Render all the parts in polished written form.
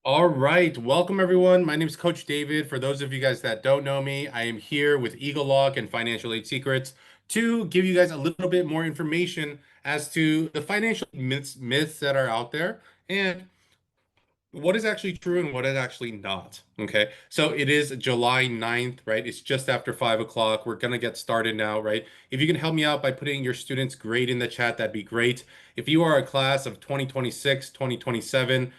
All right, welcome everyone. My name is Coach David. For those of you guys that don't know me, I am here with egelloC and Financial Aid Secrets to give you guys a little bit more information as to the financial myths that are out there and what is actually true and what is actually not. Okay. So it is July 9th, right? It's just after 5 o'clock. We're going to get started now, right? If you can help me out by putting your student's grade in the chat, that'd be great. If you are a class of 2026, 2027,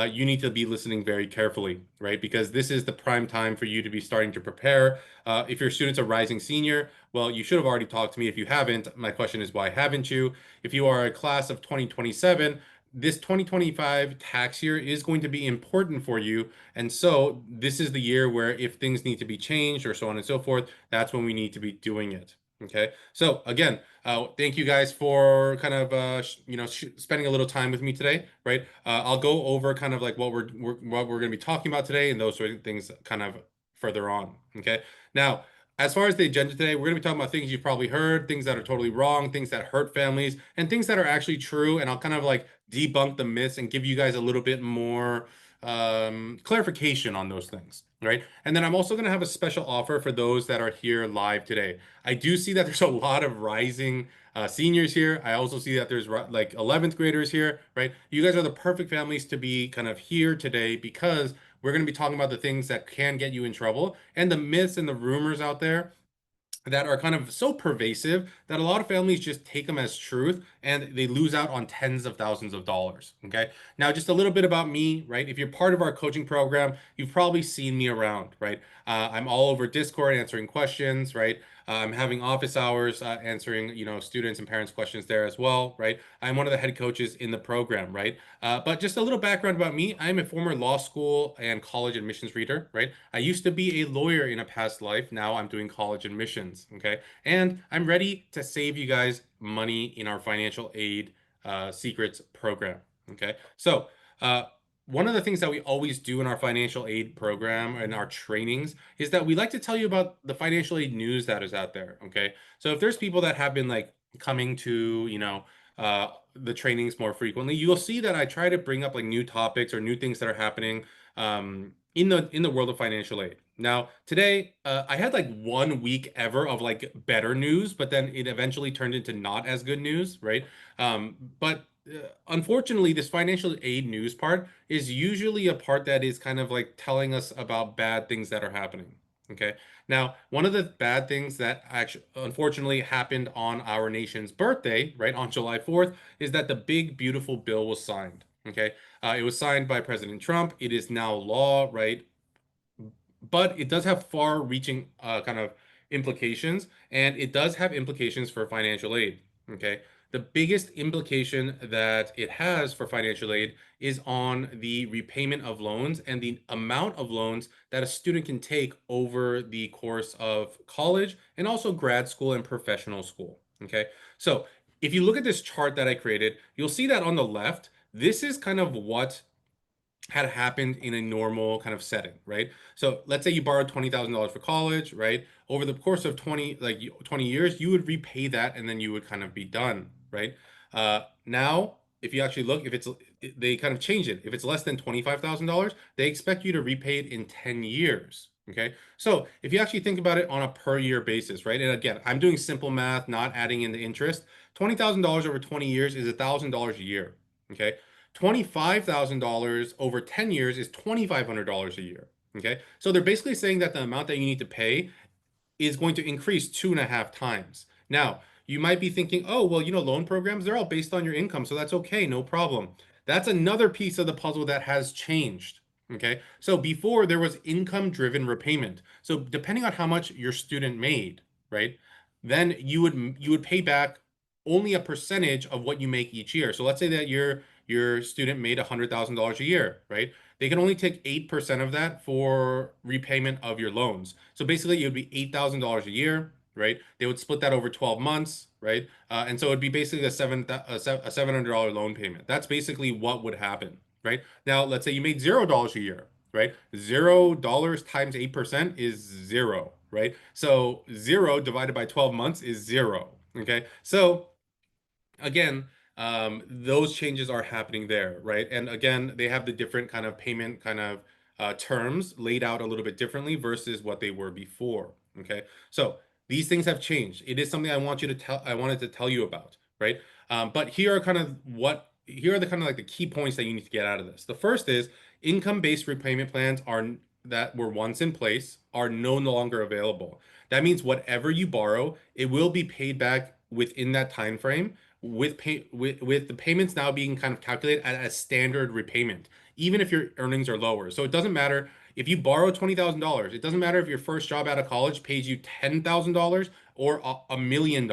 you need to be listening very carefully, right? Because this is the prime time for you to be starting to prepare. If your student's a rising senior, well, you should have already talked to me. If you haven't, my question is, why haven't you? If you are a class of 2027, this 2025 tax year is going to be important for you. And so this is the year where if things need to be changed or so on and so forth, that's when we need to be doing it. Okay. So again, thank you guys for kind of spending a little time with me today, right? I'll go over kind of like what we're going to be talking about today and those sort of things kind of further on. Okay. Now, as far as the agenda today, we're going to be talking about things you've probably heard, things that are totally wrong, things that hurt families, and things that are actually true. And I'll kind of like debunk the myths and give you guys a little bit more clarification on those things, right? And then I'm also going to have a special offer for those that are here live today. I do see that there's a lot of rising seniors here. I also see that there's like 11th graders here, right? You guys are the perfect families to be kind of here today because we're going to be talking about the things that can get you in trouble and the myths and the rumors out there that are kind of so pervasive that a lot of families just take them as truth and they lose out on tens of thousands of dollars. Okay. Now, just a little bit about me, right? If you're part of our coaching program, you've probably seen me around, right? I'm all over Discord answering questions, right? I'm having office hours answering, students and parents' questions there as well, right? I'm one of the head coaches in the program, right? But just a little background about me. I'm a former law school and college admissions reader, right? I used to be a lawyer in a past life. Now I'm doing college admissions, okay? And I'm ready to save you guys money in our financial aid secrets program, okay? So, one of the things that we always do in our financial aid program and our trainings is that we like to tell you about the financial aid news that is out there, okay? So if there's people that have been like coming to, the trainings more frequently, you'll see that I try to bring up like new topics or new things that are happening in the world of financial aid. Now, today, I had like 1 week ever of like better news, but then it eventually turned into not as good news, right? But unfortunately, this financial aid news part is usually a part that is kind of like telling us about bad things that are happening. Okay. Now, one of the bad things that actually unfortunately happened on our nation's birthday, right, on July 4th, is that the big, beautiful bill was signed. Okay. It was signed by President Trump. It is now law, right? But it does have far-reaching kind of implications, and it does have implications for financial aid. Okay. The biggest implication that it has for financial aid is on the repayment of loans and the amount of loans that a student can take over the course of college and also grad school and professional school. Okay. So if you look at this chart that I created, you'll see that on the left, this is kind of what had happened in a normal kind of setting, right? So let's say you borrowed $20,000 for college, right? Over the course of 20 years, you would repay that and then you would kind of be done, right? Now, if you actually look, if it's they kind of change it. If it's less than $25,000, they expect you to repay it in 10 years. Okay. So if you actually think about it on a per year basis, right? And again, I'm doing simple math, not adding in the interest. $20,000 over 20 years is $1,000 a year. Okay. $25,000 over 10 years is $2,500 a year. Okay. So they're basically saying that the amount that you need to pay is going to increase 2.5 times. Now, you might be thinking, oh, well, loan programs, they're all based on your income, so that's okay, no problem. That's another piece of the puzzle that has changed. Okay. So before there was income driven repayment. So depending on how much your student made, right, then you would pay back only a percentage of what you make each year. So let's say that your student made $100,000 a year, right? They can only take 8% of that for repayment of your loans. So basically, it would be $8,000 a year, right? They would split that over 12 months, right? And so it'd be basically a $700 loan payment. That's basically what would happen, right? Now, let's say you made $0 a year, right? $0 times 8% is zero, right? So zero divided by 12 months is zero. Okay. So again, those changes are happening there, right? And again, they have the different kind of payment kind of terms laid out a little bit differently versus what they were before. Okay, so these things have changed. It is something I want you to tell. I wanted to tell you about, right? But here are the kind of like the key points that you need to get out of this. The first is income-based repayment plans are that were once in place are no longer available. That means whatever you borrow, it will be paid back within that time frame with the payments now being kind of calculated at a standard repayment, even if your earnings are lower. So it doesn't matter if you borrow $20,000. It doesn't matter if your first job out of college pays you $10,000 or $1 million.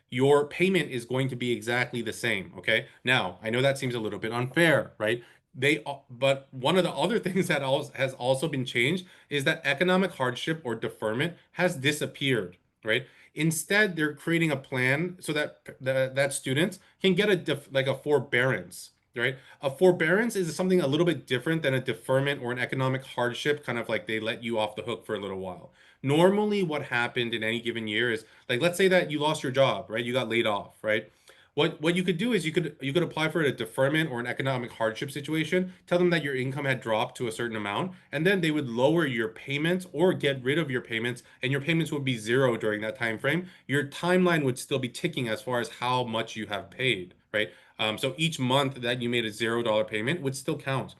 Your payment is going to be exactly the same. Okay. Now, I know that seems a little bit unfair, right? But one of the other things that has also been changed is that economic hardship or deferment has disappeared, right? Instead, they're creating a plan so that students can get like a forbearance, right? A forbearance is something a little bit different than a deferment or an economic hardship, kind of like they let you off the hook for a little while. Normally, what happened in any given year is like let's say that you lost your job, right? You got laid off, right? What you could do is you could apply for a deferment or an economic hardship situation, tell them that your income had dropped to a certain amount, and then they would lower your payments or get rid of your payments, and your payments would be zero during that time frame. Your timeline would still be ticking as far as how much you have paid, right? So each month that you made a $0 payment would still count.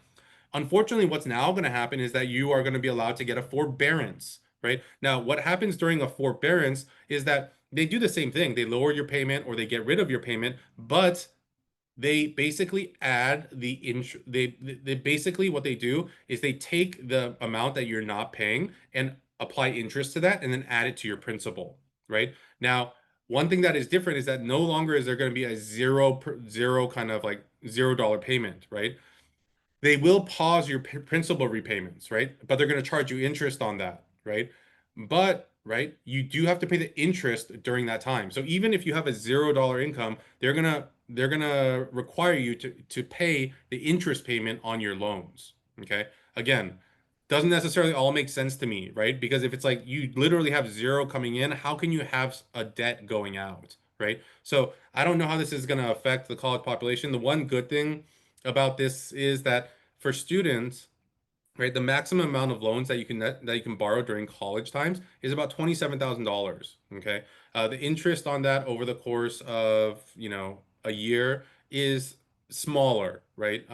Unfortunately, what's now going to happen is that you are going to be allowed to get a forbearance, right? Now, what happens during a forbearance is that they do the same thing. They lower your payment or they get rid of your payment, but they basically add the int they basically what they do is they take the amount that you're not paying and apply interest to that and then add it to your principal, right? Now, one thing that is different is that no longer is there going to be a zero kind of like $0 payment, right? They will pause your principal repayments, right? But they're going to charge you interest on that, right? But, right, you do have to pay the interest during that time. So even if you have a $0 income, they're gonna require you to pay the interest payment on your loans. Okay. Again, doesn't necessarily all make sense to me, right? Because if it's like you literally have zero coming in, how can you have a debt going out, right? So I don't know how this is going to affect the college population. The one good thing about this is that for students, right, the maximum amount of loans that you can borrow during college times is about $27,000. Okay, the interest on that over the course of a year is smaller, right?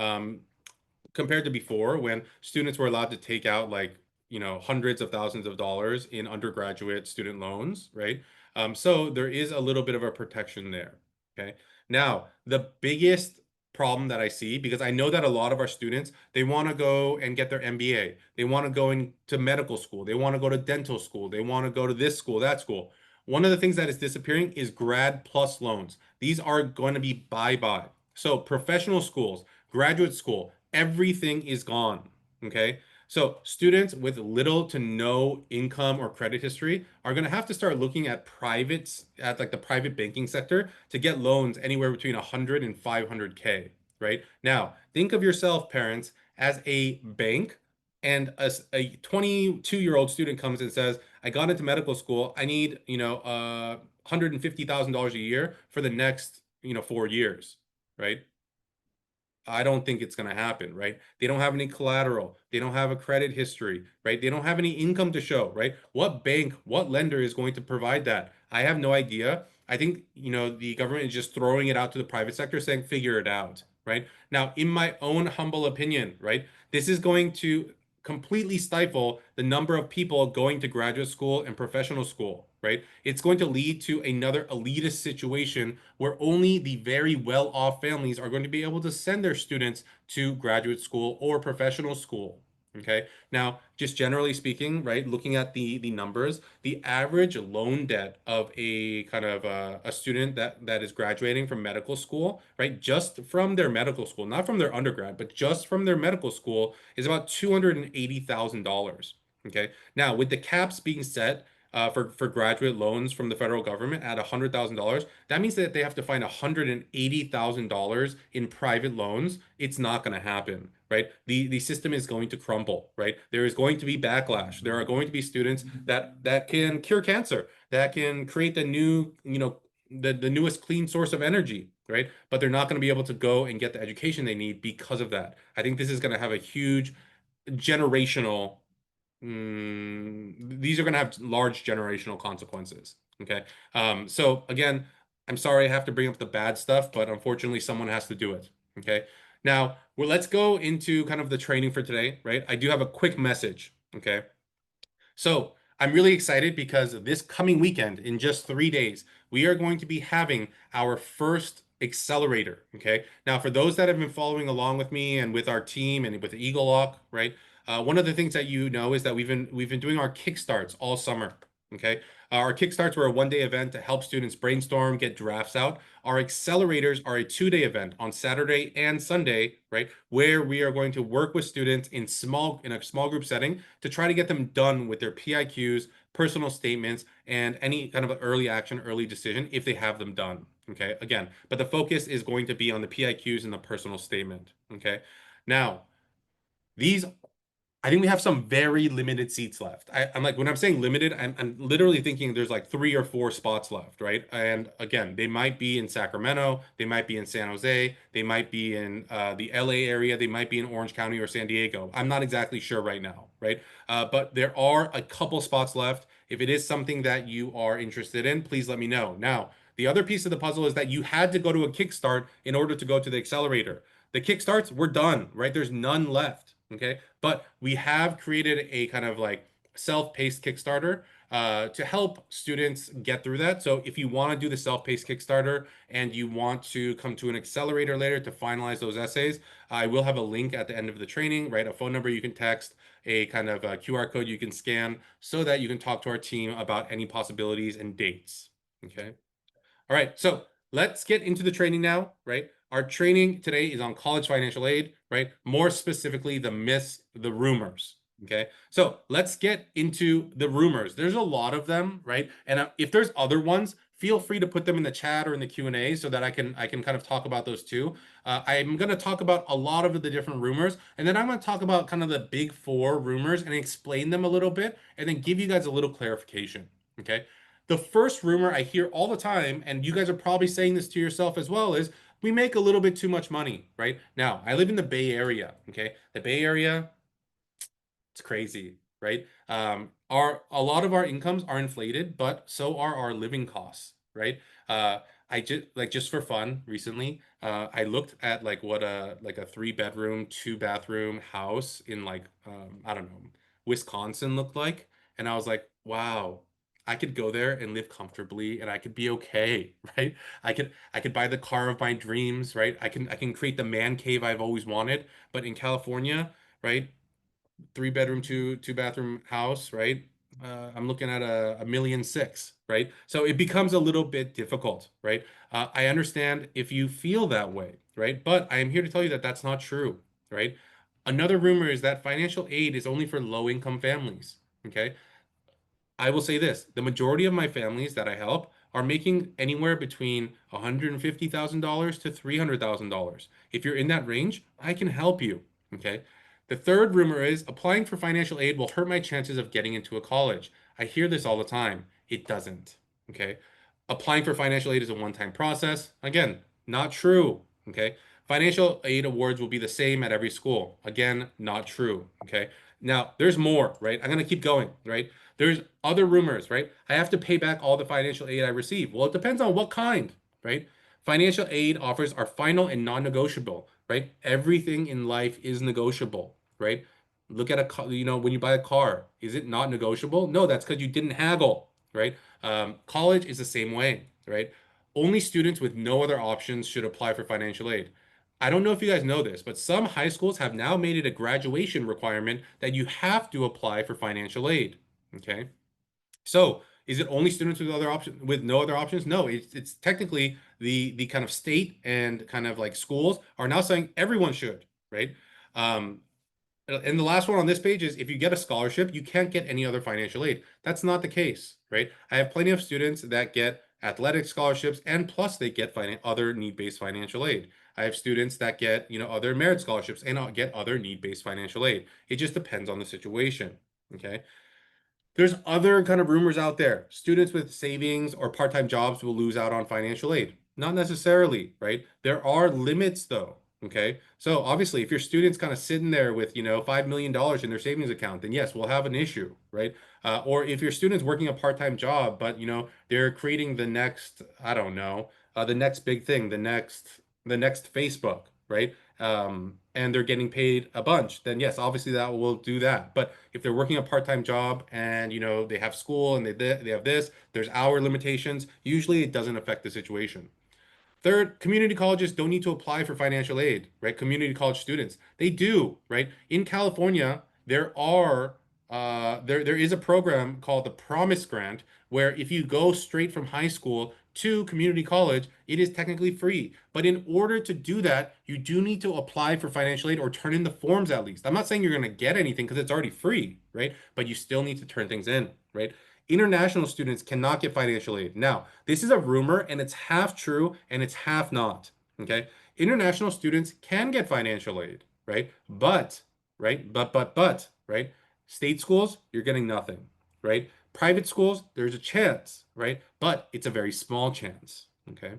Compared to before when students were allowed to take out like hundreds of thousands of dollars in undergraduate student loans, right? So there is a little bit of a protection there. Okay, now the biggest problem that I see, because I know that a lot of our students, they want to go and get their MBA, they want to go into medical school, they want to go to dental school, they want to go to this school, that school. One of the things that is disappearing is grad plus loans. These are going to be bye-bye. So professional schools, graduate school, everything is gone. Okay. So students with little to no income or credit history are going to have to start looking at like the private banking sector to get loans anywhere between 100 and 500K, right? Now, think of yourself, parents, as a bank, and a 22-year-old student comes and says, I got into medical school. I need, $150,000 a year for the next, 4 years, right? I don't think it's going to happen, right? They don't have any collateral. They don't have a credit history, right? They don't have any income to show, right? What bank, what lender is going to provide that? I have no idea. I think, the government is just throwing it out to the private sector saying, figure it out, right? Now, in my own humble opinion, right, this is going to completely stifle the number of people going to graduate school and professional school, right? It's going to lead to another elitist situation where only the very well-off families are going to be able to send their students to graduate school or professional school. Okay. Now, just generally speaking, right, looking at the numbers, the average loan debt of a kind of a student that is graduating from medical school, right, just from their medical school, not from their undergrad, but just from their medical school, is about $280,000. Okay. Now, with the caps being set for graduate loans from the federal government at $100,000, that means that they have to find $180,000 in private loans. It's not going to happen, right? The system is going to crumble, right? There is going to be backlash. There are going to be students that can cure cancer, that can create the new, the newest clean source of energy, right? But they're not going to be able to go and get the education they need because of that. I think this is going to have a huge generational, these are going to have large generational consequences. Okay. So again, I'm sorry I have to bring up the bad stuff, but unfortunately, someone has to do it. Okay. Now, well, let's go into kind of the training for today, right? I do have a quick message. Okay. So I'm really excited because this coming weekend, in just 3 days, we are going to be having our first accelerator. Okay. Now, for those that have been following along with me and with our team and with egelloC, right? One of the things that you know is that we've been doing our kickstarts all summer. Okay. Our kickstarts were a 1 day event to help students brainstorm, get drafts out. Our accelerators are a 2 day event on Saturday and Sunday, right? Where we are going to work with students in a small group setting to try to get them done with their PIQs, personal statements, and any kind of early action, early decision if they have them done. Okay, again, but the focus is going to be on the PIQs and the personal statement. Okay, now these I think we have some very limited seats left. I'm like, when I'm saying limited, I'm literally thinking there's like 3 or 4 spots left, right? And again, they might be in Sacramento, they might be in San Jose, they might be in the LA area, they might be in Orange County or San Diego. I'm not exactly sure right now, right? But there are a couple spots left. If it is something that you are interested in, please let me know. Now, the other piece of the puzzle is that you had to go to a Kickstart in order to go to the accelerator. The Kickstarts, we're done, right? There's none left. Okay. But we have created a kind of like self-paced Kickstarter to help students get through that. So if you want to do the self-paced Kickstarter and you want to come to an accelerator later to finalize those essays, I will have a link at the end of the training, right? A phone number you can text, a kind of a QR code you can scan so that you can talk to our team about any possibilities and dates. Okay. All right, so let's get into the training now, right? Our training today is on college financial aid, right? More specifically, the myths, the rumors. Okay, so let's get into the rumors. There's a lot of them, right? And if there's other ones, feel free to put them in the chat or in the Q&A so that I can kind of talk about those too. I'm going to talk about a lot of the different rumors, and then I'm going to talk about kind of the big four rumors and explain them a little bit, and then give you guys a little clarification. Okay. The first rumor I hear all the time, and you guys are probably saying this to yourself as well, is we make a little bit too much money, right? Now, I live in the Bay Area, okay? The Bay Area, it's crazy, right? Our a lot of our incomes are inflated, but so are our living costs, right? I just for fun recently, I looked at like what a 3 bedroom, 2 bathroom house in like I don't know, Wisconsin looked like, and I was like, wow, I could go there and live comfortably and I could be okay, right? I could buy the car of my dreams, right? I can create the man cave I've always wanted, but in California, right? 3 bedroom, two bathroom house, right? I'm looking at a 1,600,000, right? So it becomes a little bit difficult, right? I understand if you feel that way, right? But I am here to tell you that that's not true, right? Another rumor is that financial aid is only for low income families, okay? I will say this, the majority of my families that I help are making anywhere between $150,000 to $300,000. If you're in that range, I can help you. Okay. The third rumor is applying for financial aid will hurt my chances of getting into a college. I hear this all the time. It doesn't. Okay. Applying for financial aid is a one-time process. Again, not true. Okay. Financial aid awards will be the same at every school. Again, not true. Okay. Now, there's more, right? I'm going to keep going, right? There's other rumors, right? I have to pay back all the financial aid I receive. Well, it depends on what kind, right? Financial aid offers are final and non-negotiable, right? Everything in life is negotiable, right? Look at a car, when you buy a car, is it not negotiable? No, that's because you didn't haggle, right? College is the same way, right? Only students with no other options should apply for financial aid. I don't know if you guys know this, but some high schools have now made it a graduation requirement that you have to apply for financial aid. Okay. So is it only students with other options with no other options? No, it's technically the kind of state and kind of like schools are now saying everyone should, right? Um, and the last one on this page is if you get a scholarship, you can't get any other financial aid. That's not the case, right? I have plenty of students that get athletic scholarships and plus they get other need-based financial aid. I have students that get, other merit scholarships and get other need-based financial aid. It just depends on the situation, okay? There's other kind of rumors out there. Students with savings or part-time jobs will lose out on financial aid. Not necessarily, right? There are limits though. Okay. So obviously, if your student's kind of sitting there with, $5 million in their savings account, then yes, we'll have an issue, right? Or if your student's working a part-time job, but they're creating the next, I don't know, the next big thing, the next Facebook, right? And they're getting paid a bunch, then yes, obviously that will do that. But if they're working a part-time job and they have school and they have this, there's hour limitations, usually it doesn't affect the situation. Third, community colleges don't need to apply for financial aid, right? Community college students, they do, right? In California, there is a program called the Promise Grant, where if you go straight from high school to community college, it is technically free. But in order to do that, you do need to apply for financial aid or turn in the forms at least. I'm not saying you're going to get anything because it's already free, right? But you still need to turn things in, right? International students cannot get financial aid. Now, this is a rumor and it's half true and it's half not. Okay. International students can get financial aid, right? But, right? State schools, you're getting nothing, right? Private schools, there's a chance, right? But it's a very small chance. Okay.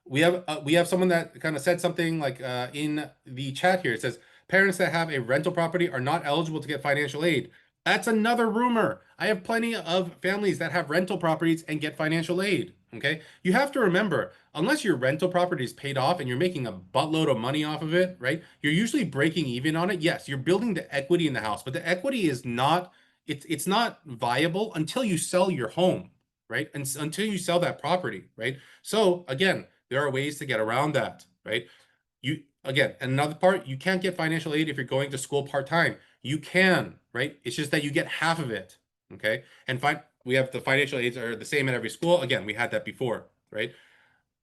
We have someone that kind of said something like in the chat here. It says parents that have a rental property are not eligible to get financial aid. That's another rumor. I have plenty of families that have rental properties and get financial aid. Okay, you have to remember, unless your rental property is paid off and you're making a buttload of money off of it, right? You're usually breaking even on it. Yes, you're building the equity in the house, but the equity is not it's not viable until you sell your home, right? And until you sell that property, right? So again, there are ways to get around that, right? You again, another part, you can't get financial aid if you're going to school part-time. You can, right? It's just that you get half of it. Okay. And we have the financial aids are the same at every school. Again, we had that before, right?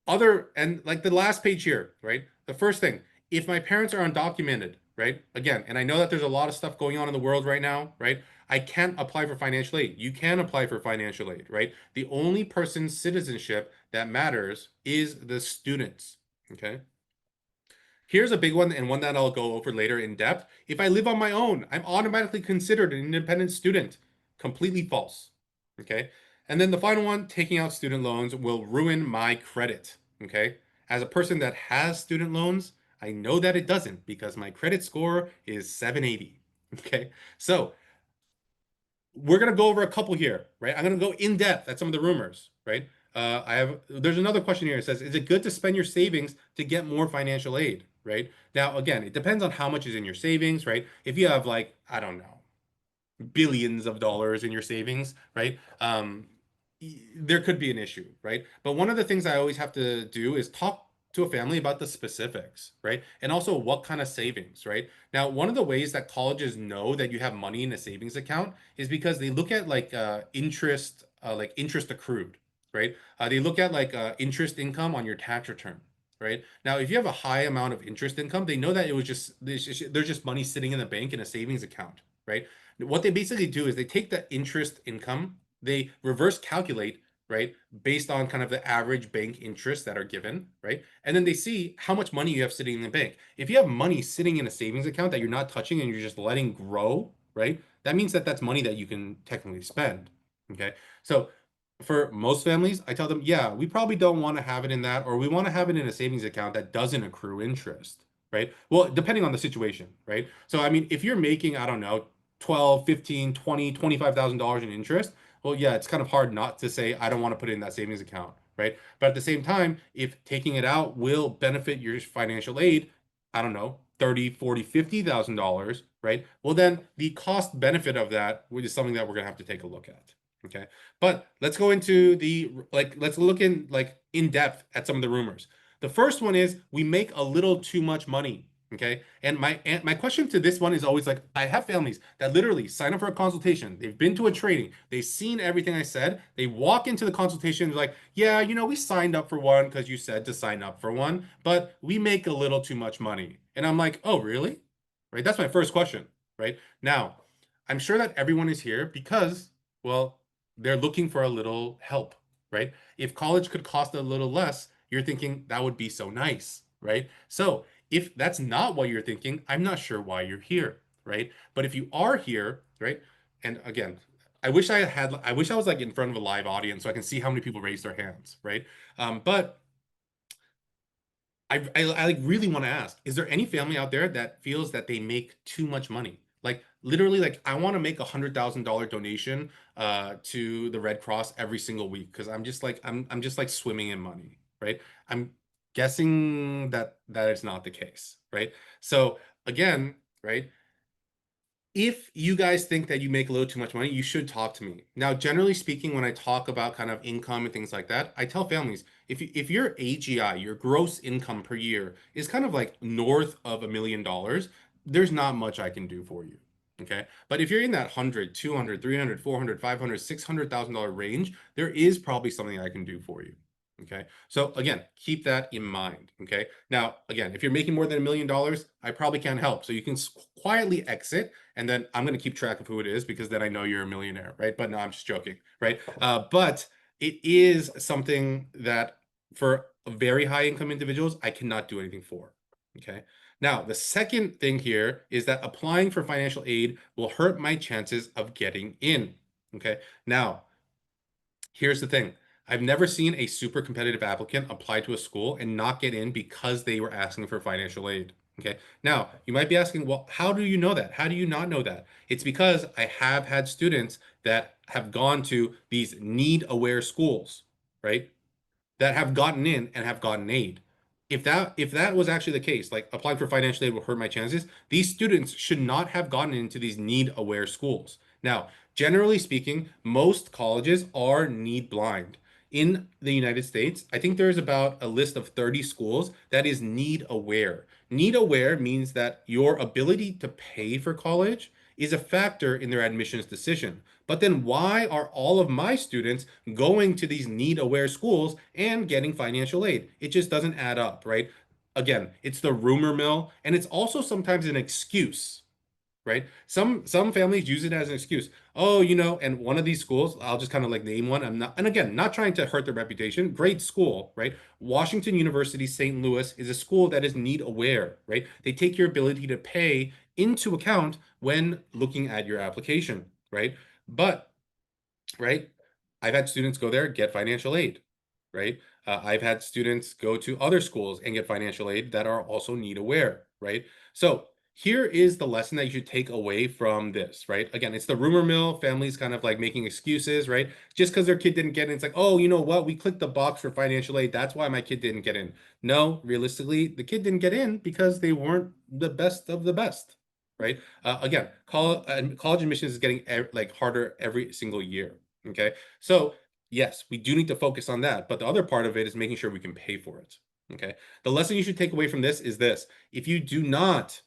And like the last page here, right? The first thing, if my parents are undocumented, right? Again, and I know that there's a lot of stuff going on in the world right now, right? I can't apply for financial aid. You can apply for financial aid, right? The only person's citizenship that matters is the students. Okay. Here's a big one and one that I'll go over later in depth. If I live on my own, I'm automatically considered an independent student. Completely false. Okay. And then the final one, taking out student loans will ruin my credit. Okay. As a person that has student loans, I know that it doesn't because my credit score is 780. Okay. So we're gonna go over a couple here, right? I'm gonna go in depth at some of the rumors, right? There's another question here. It says, is it good to spend your savings to get more financial aid, right? Now, again, it depends on how much is in your savings, right? If you have like, I don't know, billions of dollars in your savings, right? There could be an issue, right? But one of the things I always have to do is talk to a family about the specifics, right? And also what kind of savings, right? Now, one of the ways that colleges know that you have money in a savings account is because they look at like interest accrued, right? They look at like interest income on your tax return. Right now, if you have a high amount of interest income, they know that it was just there's just money sitting in the bank in a savings account, right? What they basically do is they take the interest income, they reverse calculate, right, based on kind of the average bank interest that are given, right? And then they see how much money you have sitting in the bank. If you have money sitting in a savings account that you're not touching and you're just letting grow, right? That means that that's money that you can technically spend. Okay. So for most families, I tell them, yeah, we probably don't want to have it in that, or we want to have it in a savings account that doesn't accrue interest, right? Well, depending on the situation, right? So, I mean, if you're making, I don't know, 12, 15, 20, $25,000 in interest, well, yeah, it's kind of hard not to say, I don't want to put it in that savings account, right? But at the same time, if taking it out will benefit your financial aid, I don't know, 30, 40, $50,000, right? Well, then the cost benefit of that, which is something that we're going to have to take a look at. Okay. But let's go into let's look in depth at some of the rumors. The first one is we make a little too much money. Okay. And my question to this one is always like, I have families that literally sign up for a consultation. They've been to a training. They've seen everything I said. They walk into the consultation like, yeah, we signed up for one because you said to sign up for one, but we make a little too much money. And I'm like, oh, really? Right. That's my first question. Right. Now, I'm sure that everyone is here because, well, they're looking for a little help, right? If college could cost a little less, you're thinking that would be so nice, right? So if that's not what you're thinking, I'm not sure why you're here, right? But if you are here, right? And again, I wish I was like in front of a live audience so I can see how many people raise their hands, right? But I like really want to ask, is there any family out there that feels that they make too much money? Like literally, like I want to make $100,000 donation to the Red Cross every single week because I'm just like swimming in money, right? I'm guessing that is not the case, right? So again, right? If you guys think that you make a little too much money, you should talk to me. Now, generally speaking, when I talk about kind of income and things like that, I tell families if your AGI, your gross income per year, is kind of like north of $1 million, there's not much I can do for you. Okay. But if you're in that 100, 200, 300, 400, 500, $600,000 range, there is probably something I can do for you. Okay. So again, keep that in mind. Okay. Now, again, if you're making more than $1 million, I probably can't help. So you can quietly exit, and then I'm going to keep track of who it is because then I know you're a millionaire, right? But no, I'm just joking, right? But it is something that for very high income individuals, I cannot do anything for. Okay. Now, the second thing here is that applying for financial aid will hurt my chances of getting in. Okay. Now, here's the thing. I've never seen a super competitive applicant apply to a school and not get in because they were asking for financial aid. Okay. Now, you might be asking, well, how do you know that? How do you not know that? It's because I have had students that have gone to these need-aware schools, right? That have gotten in and have gotten aid. If that was actually the case, like applying for financial aid will hurt my chances, these students should not have gotten into these need-aware schools. Now, generally speaking, most colleges are need blind. In the United States, I think there's about a list of 30 schools that is need aware. Need aware means that your ability to pay for college is a factor in their admissions decision. But then why are all of my students going to these need-aware schools and getting financial aid? It just doesn't add up, right? Again, it's the rumor mill, and it's also sometimes an excuse, right? Some families use it as an excuse. Oh, and one of these schools, I'll just kind of like name one. I'm not, and again, not trying to hurt their reputation. Great school, right? Washington University St. Louis is a school that is need aware, right? They take your ability to pay into account when looking at your application, right? But right? I've had students go there, get financial aid, right? I've had students go to other schools and get financial aid that are also need aware, right? So here is the lesson that you should take away from this, right? Again, it's the rumor mill, families kind of like making excuses, right? Just because their kid didn't get in, it's like, oh, you know what? We clicked the box for financial aid. That's why my kid didn't get in. No, realistically, the kid didn't get in because they weren't the best of the best, right? Again, college admissions is getting like harder every single year. Okay. So, yes, we do need to focus on that. But the other part of it is making sure we can pay for it. Okay. The lesson you should take away from this is this. If you do not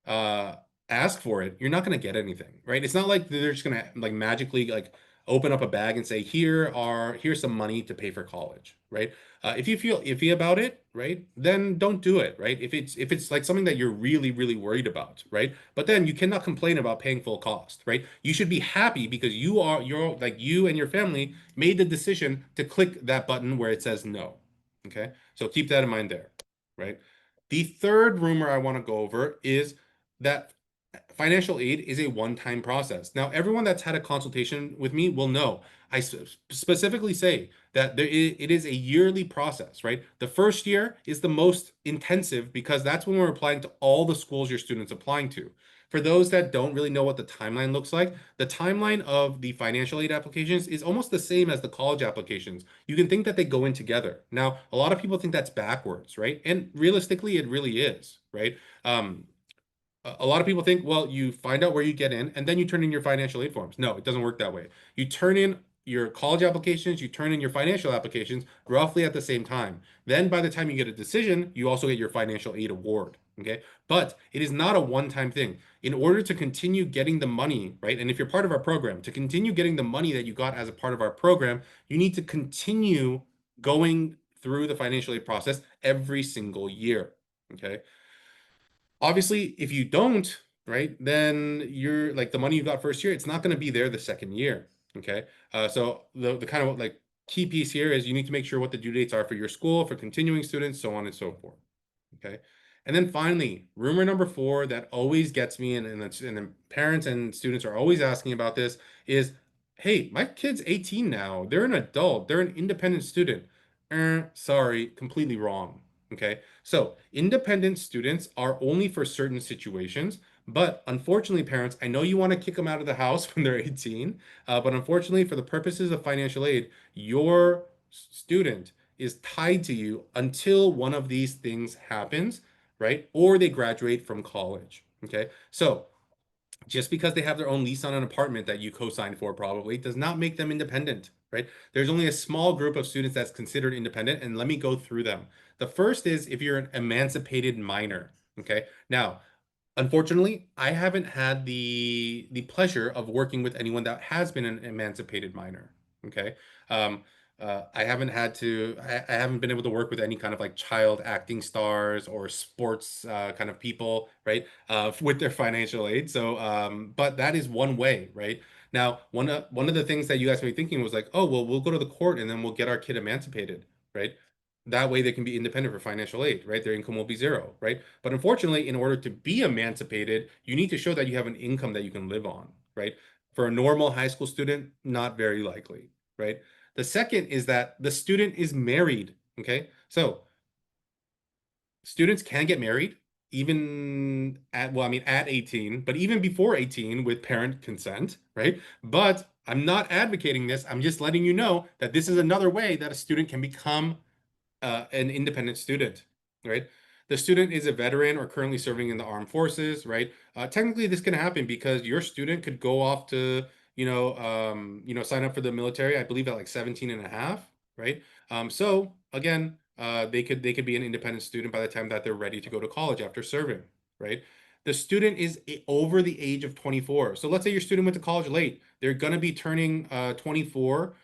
uh ask for it, you're not going to get anything, right? It's not like they're just going to like magically like open up a bag and say, here's some money to pay for college, right? If you feel iffy about it, right, then don't do it, right? If it's like something that you're really, really worried about, right? But then you cannot complain about paying full cost, right? You should be happy because you're like you and your family made the decision to click that button where it says no. Okay. So keep that in mind there, right? The third rumor I want to go over is that financial aid is a one-time process. Now, everyone that's had a consultation with me will know I specifically say that it is a yearly process, right? The first year is the most intensive because that's when we're applying to all the schools your student's applying to. For those that don't really know what the timeline looks like, the timeline of the financial aid applications is almost the same as the college applications. You can think that they go in together. Now, a lot of people think that's backwards, right? And realistically, it really is, right? A lot of people think, well, you find out where you get in and then you turn in your financial aid forms. No, it doesn't work that way. You turn in your college applications, you turn in your financial applications roughly at the same time. Then by the time you get a decision, you also get your financial aid award. Okay. But it is not a one-time thing. In order to continue getting the money, right? And if you're part of our program, to continue getting the money that you got as a part of our program, you need to continue going through the financial aid process every single year. Okay. Obviously, if you don't, right, then you're like the money you got first year, it's not going to be there the second year. Okay. So the kind of like key piece here is you need to make sure what the due dates are for your school, for continuing students, so on and so forth. Okay. And then finally, rumor number four that always gets me, and then parents and students are always asking about this is, hey, my kid's 18 now. They're an adult. They're an independent student. Sorry, completely wrong. Okay. So independent students are only for certain situations, but unfortunately, parents, I know you want to kick them out of the house when they're 18, but unfortunately, for the purposes of financial aid, your student is tied to you until one of these things happens, right? Or they graduate from college. Okay. So just because they have their own lease on an apartment that you co-signed for probably does not make them independent, right? There's only a small group of students that's considered independent, and let me go through them. The first is if you're an emancipated minor, okay? Now, unfortunately, I haven't had the pleasure of working with anyone that has been an emancipated minor. Okay. Um, I haven't had to, I haven't been able to work with any kind of like child acting stars or sports kind of people, right? With their financial aid. So, but that is one way, right? Now, one of the things that you guys may be thinking was like, oh, well, we'll go to the court and then we'll get our kid emancipated, right? That way they can be independent for financial aid, right? Their income will be zero, right? But unfortunately, in order to be emancipated, you need to show that you have an income that you can live on, right? For a normal high school student, not very likely, right? The second is that the student is married, okay? So students can get married even at, well, I mean, at 18, but even before 18 with parent consent, right? But I'm not advocating this. I'm just letting you know that this is another way that a student can become an independent student, right? The student is a veteran or currently serving in the armed forces, right? Technically, this can happen because your student could go off to, sign up for the military, I believe at like 17 and a half, right? So again, they could be an independent student by the time that they're ready to go to college after serving, right? The student is over the age of 24. So let's say your student went to college late. They're going to be turning 24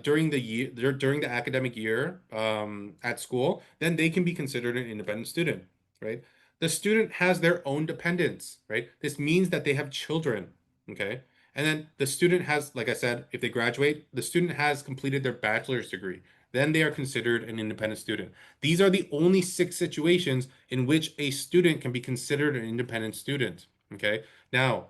during the year during the academic year at school, then they can be considered an independent student, right? The student has their own dependents, right? This means that they have children, okay? And then the student has, like I said, if they graduate, the student has completed their bachelor's degree. Then they are considered an independent student. These are the only six situations in which a student can be considered an independent student, okay? Now,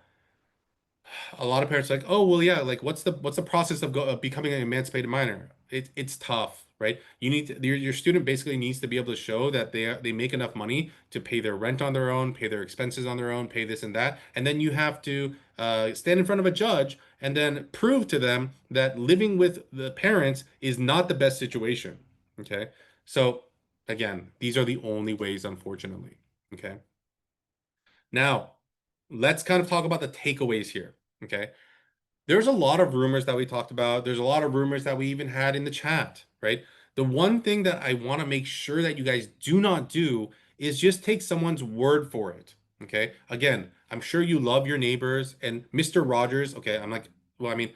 a lot of parents are like, oh well, yeah, like what's the process of becoming an emancipated minor? It's tough, right? You need to, your student basically needs to be able to show that they make enough money to pay their rent on their own, pay their expenses on their own, pay this and that, and then you have to stand in front of a judge and then prove to them that living with the parents is not the best situation. Okay, so again, these are the only ways, unfortunately. Okay, now let's kind of talk about the takeaways here. Okay, there's a lot of rumors that we talked about. There's a lot of rumors that we even had in the chat, right? The one thing that I want to make sure that you guys do not do is just take someone's word for it. Okay. Again, I'm sure you love your neighbors and Mr. Rogers. Okay. I'm like, well, I mean,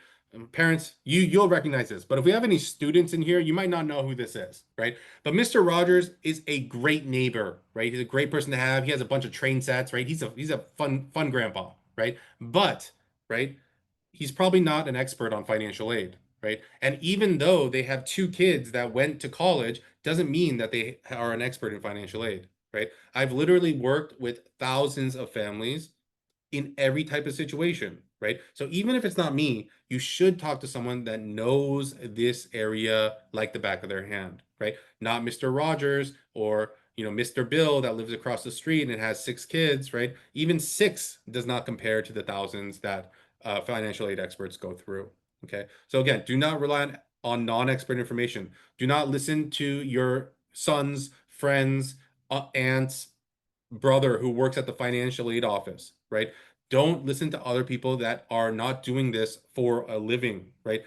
parents, you'll recognize this, but if we have any students in here, you might not know who this is, right? But Mr. Rogers is a great neighbor, right? He's a great person to have. He has a bunch of train sets, right? He's a fun grandpa, right? But, right? He's probably not an expert on financial aid, right? And even though they have two kids that went to college, doesn't mean that they are an expert in financial aid, right? I've literally worked with thousands of families in every type of situation, right? So even if it's not me, you should talk to someone that knows this area like the back of their hand, right? Not Mr. Rogers or Mr. Bill that lives across the street and has six kids, right? Even six does not compare to the thousands that financial aid experts go through. Okay. So again, do not rely on non-expert information. Do not listen to your son's friends, aunts, brother who works at the financial aid office, right? Don't listen to other people that are not doing this for a living, right?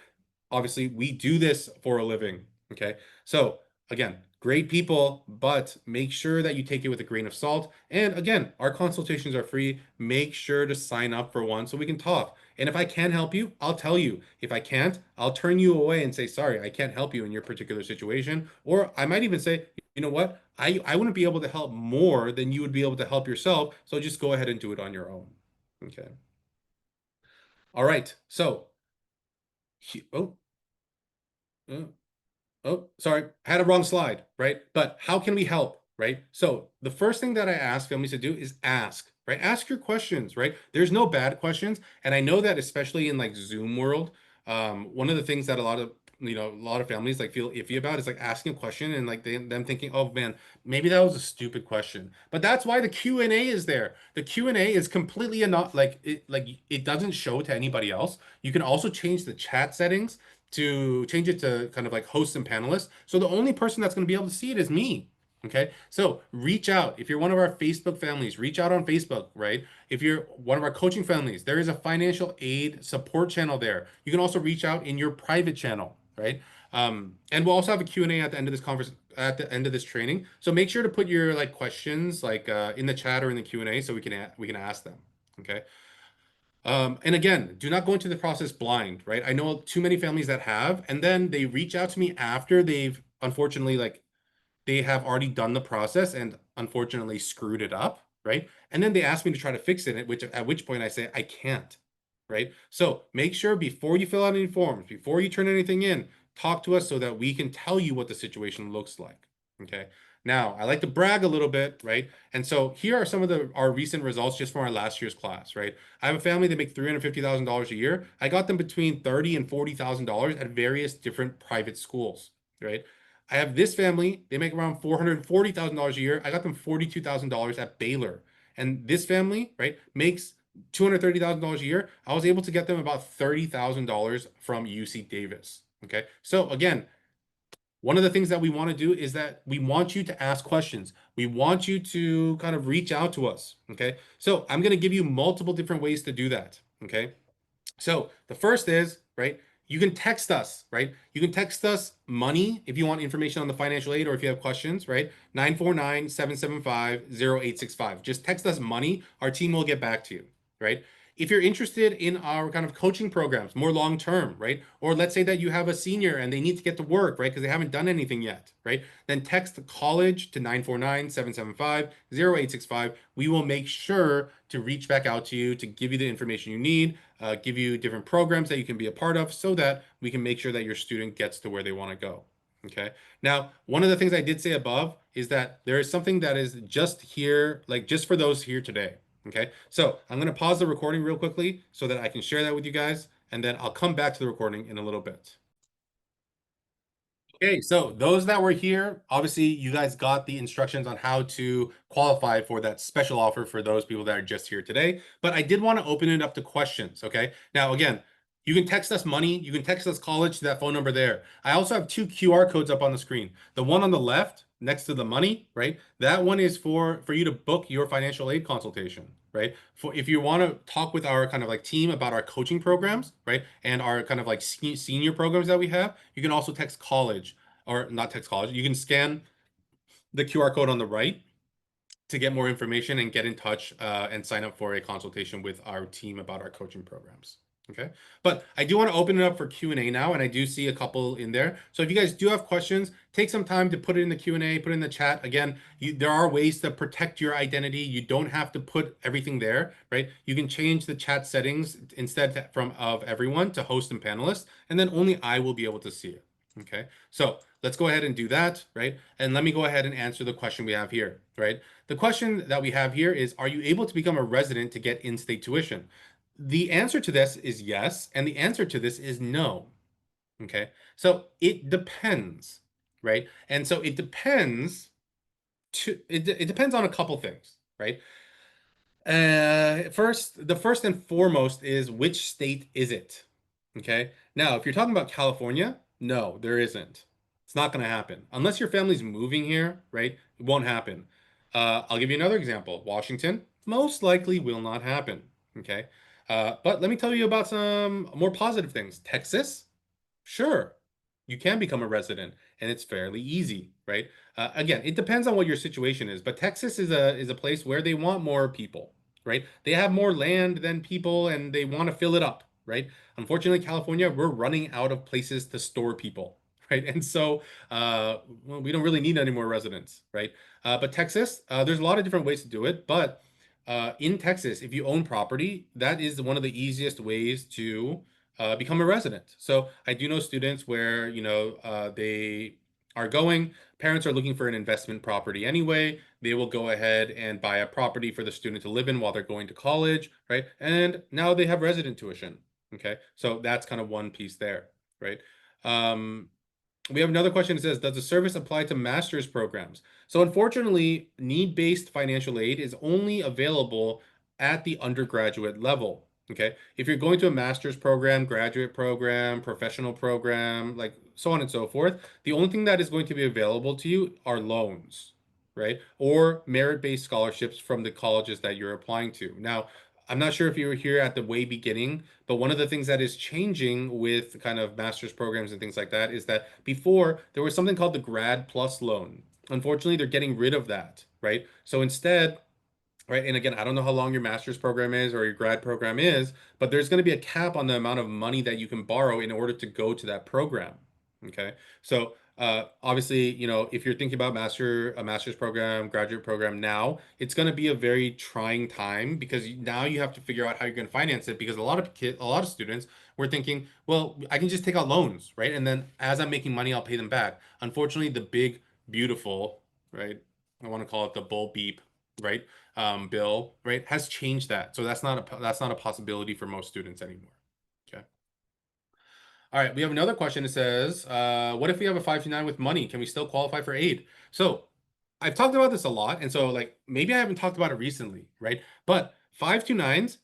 Obviously, we do this for a living, okay? So, again, great people, but make sure that you take it with a grain of salt. And again, our consultations are free. Make sure to sign up for one so we can talk. And if I can help you, I'll tell you. If I can't, I'll turn you away and say, sorry, I can't help you in your particular situation. Or I might even say, you know what? I wouldn't be able to help more than you would be able to help yourself. So just go ahead and do it on your own. Okay. All right. So, oh, uh, oh, sorry, I had a wrong slide, right? But how can we help, right? So the first thing that I ask families to do is ask, right? Ask your questions, right? There's no bad questions. And I know that especially in like Zoom world, one of the things that a lot of a lot of families like feel iffy about is like asking a question and like them thinking, oh man, maybe that was a stupid question. But that's why the Q&A is there. The Q&A is completely not like it doesn't show to anybody else. You can also change the chat settings to change it to kind of like hosts and panelists. So the only person that's going to be able to see it is me. Okay, so reach out. If you're one of our Facebook families, reach out on Facebook, right? If you're one of our coaching families, there is a financial aid support channel there. You can also reach out in your private channel, right? And we'll also have a Q&A at the end of this conference, at the end of this training. So make sure to put your like questions like in the chat or in the Q&A so we can ask them. Okay. And again, do not go into the process blind, right? I know too many families that have, and then they reach out to me after they've unfortunately like they have already done the process and unfortunately screwed it up, right? And then they ask me to try to fix it, at which point I say I can't, right? So make sure before you fill out any forms, before you turn anything in, talk to us so that we can tell you what the situation looks like. Okay. Now, I like to brag a little bit, right? And so here are some of our recent results just from our last year's class, right? I have a family that make $350,000 a year. I got them between $30,000 and $40,000 at various different private schools, right? I have this family, they make around $440,000 a year. I got them $42,000 at Baylor. And this family, right, makes $230,000 a year. I was able to get them about $30,000 from UC Davis. Okay. So again, one of the things that we want to do is that we want you to ask questions. We want you to kind of reach out to us. Okay. So I'm going to give you multiple different ways to do that. Okay. So the first is, right, you can text us, right? You can text us money if you want information on the financial aid or if you have questions, right? 949-775-0865. Just text us money. Our team will get back to you, right? If you're interested in our kind of coaching programs, more long term, right? Or let's say that you have a senior and they need to get to work, right? Because they haven't done anything yet, right? Then text the college to 949-775-0865. We will make sure to reach back out to you to give you the information you need, give you different programs that you can be a part of so that we can make sure that your student gets to where they want to go. Okay. Now, one of the things I did say above is that there is something that is just here, like just for those here today. Okay. So I'm going to pause the recording real quickly so that I can share that with you guys, and then I'll come back to the recording in a little bit. Okay, so those that were here, obviously you guys got the instructions on how to qualify for that special offer for those people that are just here today. But I did want to open it up to questions, okay? Now, again, you can text us money, you can text us college to that phone number there. I also have two QR codes up on the screen. The one on the left next to the money, right? That one is for you to book your financial aid consultation, right? For if you want to talk with our kind of like team about our coaching programs, right? And our kind of like senior programs that we have, you can also text college or not text college. You can scan the QR code on the right to get more information and get in touch and sign up for a consultation with our team about our coaching programs. Okay, but I do want to open it up for Q&A now, and I do see a couple in there. So if you guys do have questions, take some time to put it in the Q&A, put it in the chat. Again, there are ways to protect your identity. You don't have to put everything there, right? You can change the chat settings instead from of everyone to host and panelists, and then only I will be able to see it. Okay, so let's go ahead and do that, right? And let me go ahead and answer the question we have here, right? The question that we have here is, are you able to become a resident to get in-state tuition? The answer to this is yes, and the answer to this is no. Okay, so it depends, right? And so it depends it depends on a couple things, right? The first and foremost is which state is it? Okay. Now, if you're talking about California, no, there isn't. It's not going to happen unless your family's moving here, right? It won't happen. I'll give you another example. Washington most likely will not happen. Okay. But let me tell you about some more positive things. Texas, sure, you can become a resident, and it's fairly easy, right? Again, it depends on what your situation is, but Texas is a place where they want more people, right? They have more land than people, and they want to fill it up, right? Unfortunately, California, we're running out of places to store people, right? And so, well, we don't really need any more residents, right? But Texas, there's a lot of different ways to do it, but in Texas, if you own property, that is one of the easiest ways to become a resident. So I do know students where, they are going, parents are looking for an investment property anyway. They will go ahead and buy a property for the student to live in while they're going to college, right? And now they have resident tuition. Okay. So that's kind of one piece there, right? Um, we have another question that says, does the service apply to master's programs? So unfortunately, need-based financial aid is only available at the undergraduate level. Okay. If you're going to a master's program, graduate program, professional program, like so on and so forth, the only thing that is going to be available to you are loans, right? Or merit-based scholarships from the colleges that you're applying to. Now, I'm not sure if you were here at the way beginning, but one of the things that is changing with kind of master's programs and things like that is that before there was something called the Grad Plus loan. Unfortunately, they're getting rid of that, right? So instead, right, and again, I don't know how long your master's program is or your grad program is, but there's going to be a cap on the amount of money that you can borrow in order to go to that program. Okay. So obviously, if you're thinking about a master's program, graduate program now, it's going to be a very trying time because now you have to figure out how you're going to finance it because a lot of students were thinking, well, I can just take out loans, right? And then as I'm making money, I'll pay them back. Unfortunately, the big, beautiful, right? I want to call it the bull beep, right? Bill, right, has changed that. So that's not a possibility for most students anymore. Okay. All right, we have another question. It says, what if we have a 529 with money? Can we still qualify for aid? So I've talked about this a lot, and so like maybe I haven't talked about it recently, right? But 529s,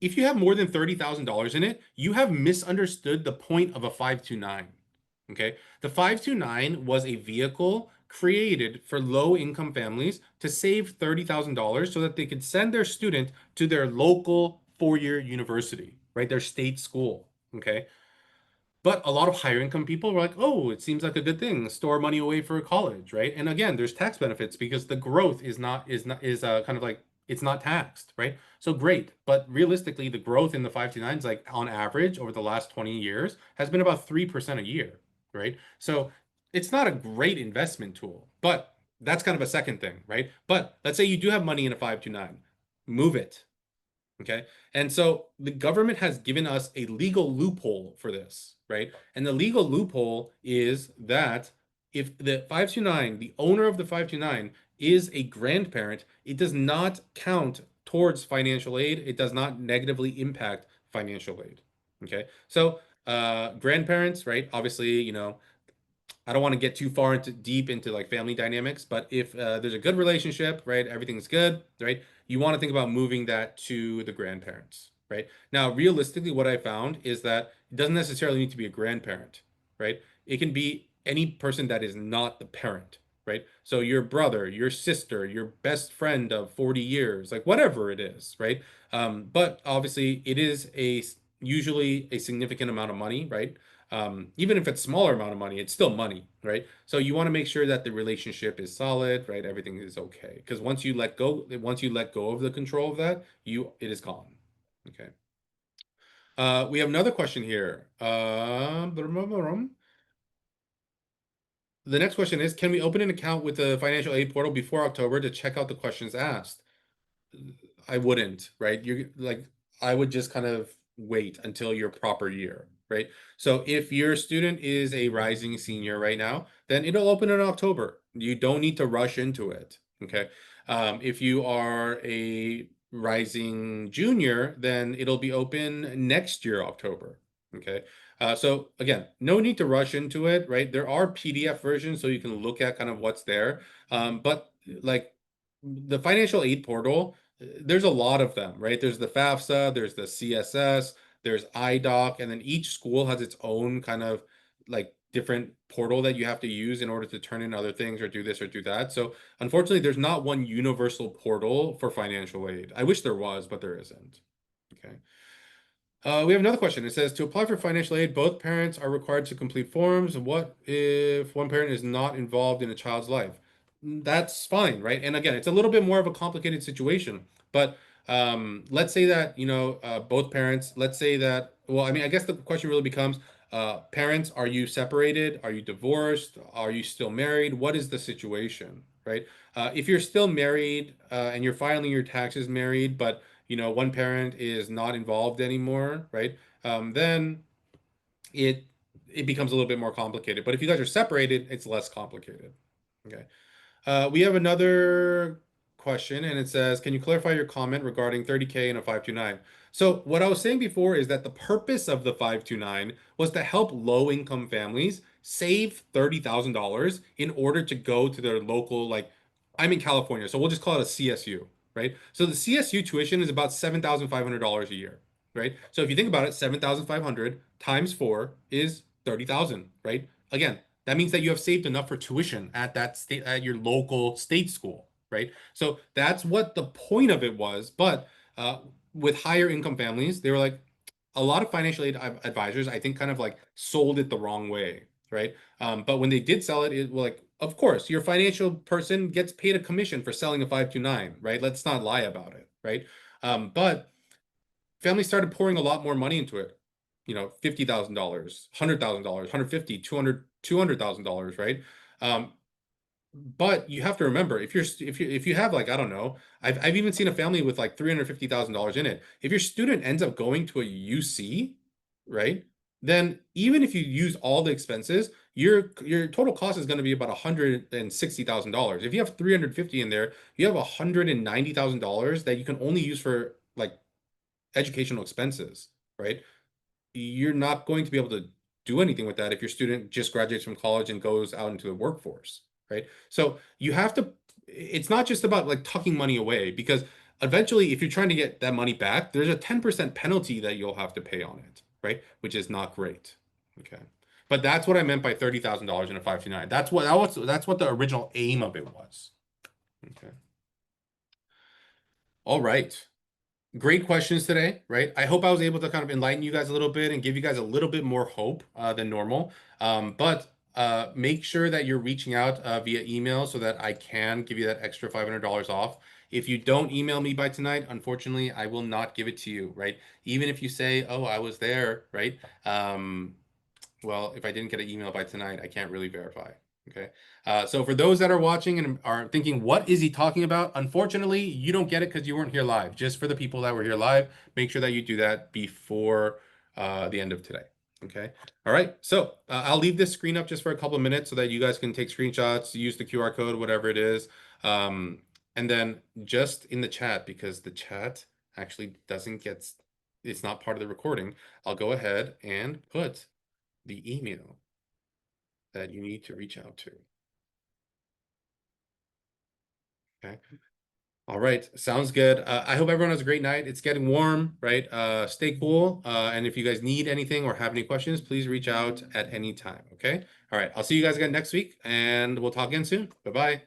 if you have more than $30,000 in it, you have misunderstood the point of a 529. Okay. The 529 was a vehicle created for low income families to save $30,000 so that they could send their student to their local 4-year university, right? Their state school. Okay. But a lot of higher income people were like, oh, it seems like a good thing. Store money away for college, right? And again, there's tax benefits because the growth is kind of like it's not taxed, right? So great. But realistically, the growth in the 529s, like on average over the last 20 years, has been about 3% a year, right? So it's not a great investment tool, but that's kind of a second thing, right? But let's say you do have money in a 529, move it. Okay. And so the government has given us a legal loophole for this, right? And the legal loophole is that if the 529, the owner of the 529 is a grandparent, it does not count towards financial aid. It does not negatively impact financial aid. Okay. So grandparents, right? Obviously, I don't want to get too far into deep into like family dynamics, but if there's a good relationship, right, everything's good, right, you want to think about moving that to the grandparents, right? Now, realistically, what I found is that it doesn't necessarily need to be a grandparent, right? It can be any person that is not the parent, right? So your brother, your sister, your best friend of 40 years, like whatever it is, right? But obviously, it is usually a significant amount of money, right? Even if it's smaller amount of money, it's still money, right? So you want to make sure that the relationship is solid, right? Everything is okay. Because once you let go of the control of that, it is gone. Okay. We have another question here. The next question is, can we open an account with the financial aid portal before October to check out the questions asked? I wouldn't, right? You're like, I would just kind of wait until your proper year, right? So if your student is a rising senior right now, then it'll open in October. You don't need to rush into it, okay? If you are a rising junior, then it'll be open next year, October, okay? So again, no need to rush into it, right? There are PDF versions so you can look at kind of what's there. But like the financial aid portal, there's a lot of them, right? There's the FAFSA, there's the CSS, there's IDOC, and then each school has its own kind of like different portal that you have to use in order to turn in other things or do this or do that. So unfortunately, there's not one universal portal for financial aid. I wish there was, but there isn't. Okay. We have another question. It says, to apply for financial aid, both parents are required to complete forms. What if one parent is not involved in a child's life? That's fine, right? And again, it's a little bit more of a complicated situation. But let's say that, both parents, let's say that, well, I mean, I guess the question really becomes, parents, are you separated? Are you divorced? Are you still married? What is the situation, right? If you're still married and you're filing your taxes married, but one parent is not involved anymore, right? Then it it becomes a little bit more complicated. But if you guys are separated, it's less complicated. Okay. We have another question, and it says, can you clarify your comment regarding 30K and a 529? So what I was saying before is that the purpose of the 529 was to help low-income families save $30,000 in order to go to their local, like, I'm in California, so we'll just call it a CSU, right? So the CSU tuition is about $7,500 a year, right? So if you think about it, 7,500 times 4 is 30,000, right? Again, that means that you have saved enough for tuition at that state, at your local state school, right? So that's what the point of it was. But uh, with higher income families, they were like, a lot of financial aid advisors, I think, kind of like sold it the wrong way, right? But when they did sell it, it was like, of course, your financial person gets paid a commission for selling a 529, right? Let's not lie about it, right? But families started pouring a lot more money into it. $50,000, $100,000, 150, 200, $200,000, right? Um, but you have to remember, if you have, like, I don't know, I've even seen a family with like $350,000 in it. If your student ends up going to a UC, right? Then even if you use all the expenses, your total cost is going to be about $160,000. If you have 350 in there, you have $190,000 that you can only use for like educational expenses, right? You're not going to be able to do anything with that if your student just graduates from college and goes out into the workforce, right? So you have to, it's not just about like tucking money away, because eventually, if you're trying to get that money back, there's a 10% penalty that you'll have to pay on it, right? Which is not great. Okay. But that's what I meant by $30,000 in a 529. That's what the original aim of it was. Okay. All right. Great questions today, right? I hope I was able to kind of enlighten you guys a little bit and give you guys a little bit more hope than normal. But make sure that you're reaching out via email so that I can give you that extra $500 off. If you don't email me by tonight, unfortunately, I will not give it to you, right? Even if you say, "Oh, I was there," right? Well, if I didn't get an email by tonight, I can't really verify. Okay. So for those that are watching and are thinking, what is he talking about? Unfortunately, you don't get it because you weren't here live. Just for the people that were here live, make sure that you do that before the end of today. Okay. All right. So I'll leave this screen up just for a couple of minutes so that you guys can take screenshots, use the QR code, whatever it is. And then just in the chat, because the chat actually doesn't get, it's not part of the recording, I'll go ahead and put the email that you need to reach out to. Okay. All right. Sounds good. I hope everyone has a great night. It's getting warm, right? Stay cool. And if you guys need anything or have any questions, please reach out at any time. Okay. All right. I'll see you guys again next week, and we'll talk again soon. Bye-bye.